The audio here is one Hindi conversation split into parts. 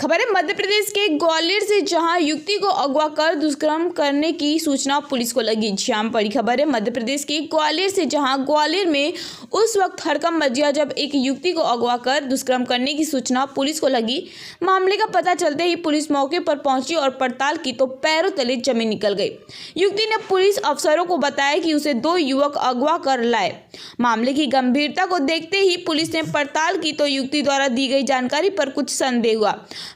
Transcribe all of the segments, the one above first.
खबर है मध्य प्रदेश के ग्वालियर से, जहां युवती को अगवा कर दुष्कर्म करने की सूचना पुलिस को लगी। जाम बड़ी खबर है मध्य प्रदेश के ग्वालियर से, जहां ग्वालियर में उस वक्त हड़कंप मच गया जब एक युवती को अगवा कर दुष्कर्म करने की सूचना पुलिस को लगी। मामले का पता चलते ही पुलिस मौके पर पहुंची और पड़ताल की तो पैरों तले जमीन निकल गई। युवती ने पुलिस अफसरों को बताया कि उसे 2 युवक अगवा कर लाए। मामले की गंभीरता को देखते ही पुलिस ने पड़ताल की तो युवती द्वारा दी गई जानकारी पर कुछ संदेह हुआ।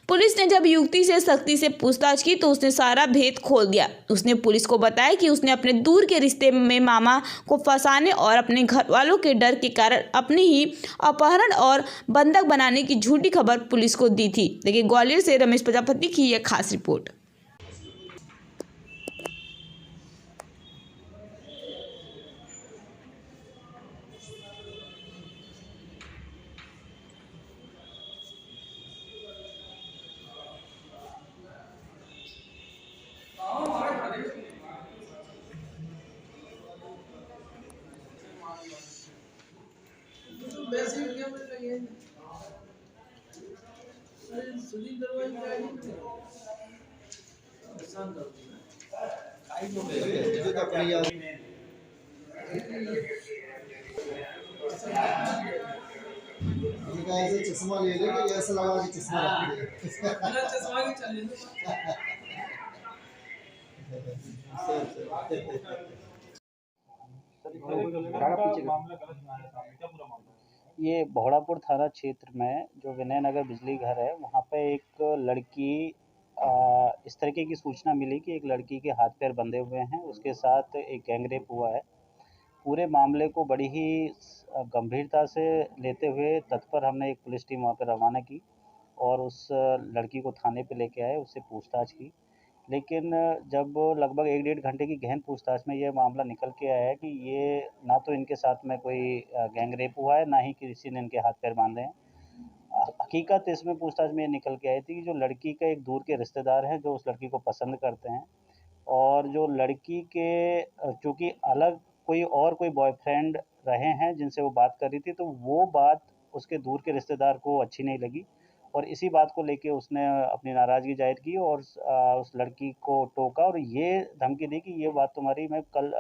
पुलिस ने जब युवती से सख्ती से पूछताछ की तो उसने सारा भेद खोल दिया। उसने पुलिस को बताया कि उसने अपने दूर के रिश्ते में मामा को फंसाने और अपने घर वालों के डर के कारण अपनी ही अपहरण और बंधक बनाने की झूठी खबर पुलिस को दी थी। लेकिन ग्वालियर से रमेश प्रजापति की यह खास रिपोर्ट। ऐसे चश्मा ले ले कि ऐसा लगा कि चश्मा रख ले। चश्मा भी चल ये भोड़ापुर थाना क्षेत्र में जो विनय नगर बिजली घर है, वहाँ पे एक लड़की इस तरीके की सूचना मिली कि एक लड़की के हाथ पैर बंधे हुए हैं, उसके साथ एक गैंगरेप हुआ है। पूरे मामले को बड़ी ही गंभीरता से लेते हुए तत्पर हमने एक पुलिस टीम वहाँ पे रवाना की और उस लड़की को थाने पे लेके आए, उससे पूछताछ की। लेकिन जब लगभग 1 डेढ़ घंटे की गहन पूछताछ में ये मामला निकल के आया है कि ये ना तो इनके साथ में कोई गैंग रेप हुआ है, ना ही किसी ने इनके हाथ पैर बांधे हैं। हकीकत इसमें पूछताछ में ये निकल के आई थी कि जो लड़की के एक दूर के रिश्तेदार हैं जो उस लड़की को पसंद करते हैं, और जो लड़की के चूँकि अलग कोई बॉयफ्रेंड रहे हैं जिनसे वो बात कर रही थी, तो वो बात उसके दूर के रिश्तेदार को अच्छी नहीं लगी और इसी बात को लेके उसने अपनी नाराज़गी ज़ाहिर की और उस लड़की को टोका और ये धमकी दी कि ये बात तुम्हारी मैं कल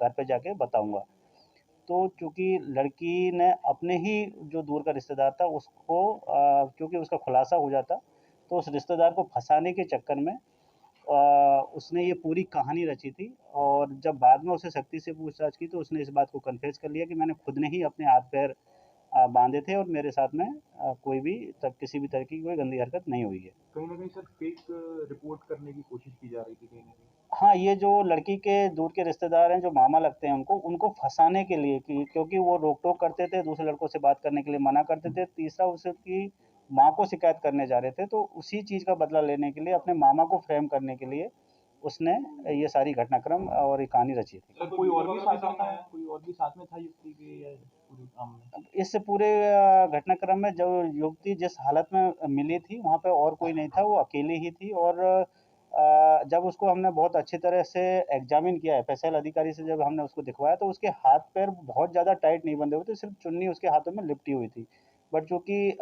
घर पे जाके बताऊँगा। तो चूँकि लड़की ने अपने ही जो दूर का रिश्तेदार था उसको चूँकि उसका खुलासा हो जाता, तो उस रिश्तेदार को फँसाने के चक्कर में उसने ये पूरी कहानी रची थी और जब बाद में उसे सख्ती से पूछताछ की तो उसने इस बात को कन्फेस कर लिया कि मैंने खुद ने ही अपने हाथ पैर बांधे थे और मेरे साथ में कोई भी किसी भी तरह की कोई गंदी हरकत नहीं हुई है। कहीं ना कहीं सर फेक रिपोर्ट करने की कोशिश की जा रही थी कहीं ना कहीं। हाँ, ये जो लड़की के दूर के रिश्तेदार हैं जो मामा लगते हैं उनको फंसाने के लिए कि क्योंकि वो रोक-टोक करते थे, दूसरे लड़कों से बात करने के लिए मना करते थे। तीसरा उसकी माँ को शिकायत करने जा रहे थे, तो उसी चीज़ का बदला लेने के लिए अपने मामा को फ्रेम करने के लिए उसने ये सारी घटनाक्रम और ये कहानी रची थी। सर कोई और भी साथ में था, कोई और भी साथ में था युवती के या पूरे काम में? इस पूरे घटनाक्रम में जो युवती जिस हालत में मिली थी वहाँ पे और कोई नहीं था, वो अकेली ही थी और जब उसको हमने बहुत अच्छी तरह से एग्जामिन किया, एफएसएल अधिकारी से जब हमने उसको दिखवाया तो उसके हाथ पैर बहुत ज़्यादा टाइट नहीं बंधे हुए थे, सिर्फ चुन्नी उसके हाथों में लिपटी हुई थी। बट चूँकि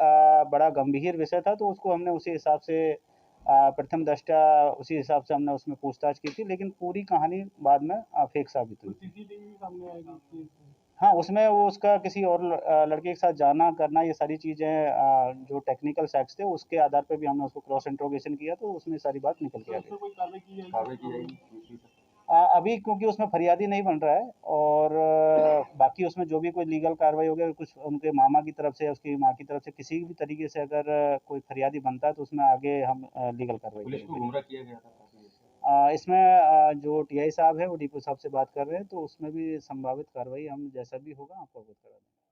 बड़ा गंभीर विषय था तो उसको हमने उसी हिसाब से प्रथम दृष्टया उसी हिसाब से हमने उसमें पूछताछ की थी, लेकिन पूरी कहानी बाद में फेक साबित हुई। सीसीटीवी सामने आएगी? हाँ, उसमें वो उसका किसी और लड़के के साथ जाना करना ये सारी चीज़ें जो टेक्निकल फैक्ट्स थे उसके आधार पे भी हमने उसको क्रॉस इंट्रोगेशन किया तो उसमें सारी बात निकल के आ गई। कोई कार्रवाई की जाएगी? अभी क्योंकि उसमें फरियादी नहीं बन रहा है और बाकी उसमें जो भी कोई लीगल कार्रवाई होगी, कुछ उनके मामा की तरफ से, उसकी माँ की तरफ से किसी भी तरीके से अगर कोई फरियादी बनता है तो उसमें आगे हम लीगल कार्रवाई पुलिस को करेंगे। गुमराह किया गया था काफी। इसमें जो टीआई साहब हैं वो डीपो साहब से बात कर रहे हैं तो उसमें भी संभावित कार्रवाई हम जैसा भी होगा आपको अवगत करा देंगे।